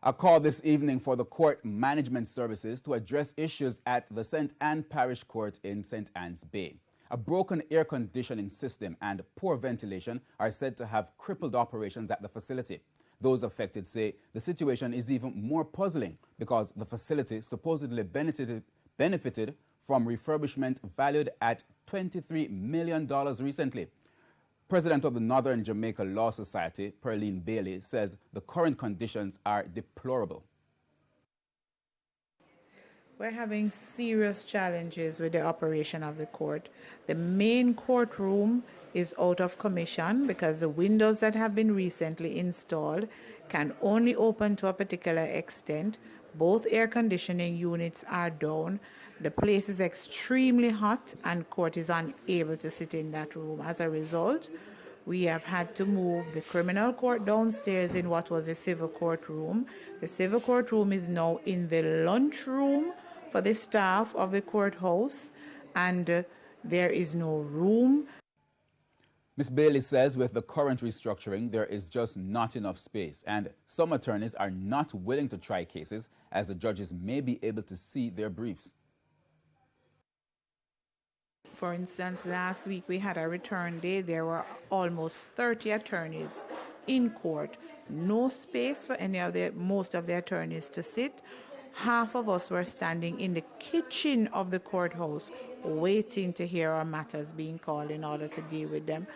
A call this evening for the court management services to address issues at the St. Anne Parish Court in St. Anne's Bay. A broken air conditioning system and poor ventilation are said to have crippled operations at the facility. Those affected say the situation is even more puzzling because the facility supposedly benefited from refurbishment valued at $23 million recently. President of the Northern Jamaica Law Society, Parish, says the current conditions are deplorable. We're having serious challenges with the operation of the court. The main courtroom is out of commission because the windows that have been recently installed can only open to a particular extent. Both air conditioning units are down. The place is extremely hot and court is unable to sit in that room. As a result, we have had to move the criminal court downstairs in what was a civil court room. The civil court room is now in the lunchroom for the staff of the courthouse, and there is no room. Ms. Bailey says with the current restructuring, there is just not enough space, and some attorneys are not willing to try cases as the judges may be able to see their briefs. For instance, last week we had a return day. There were almost 30 attorneys in court. No space for most of the attorneys to sit. Half of us were standing in the kitchen of the courthouse waiting to hear our matters being called in order to deal with them.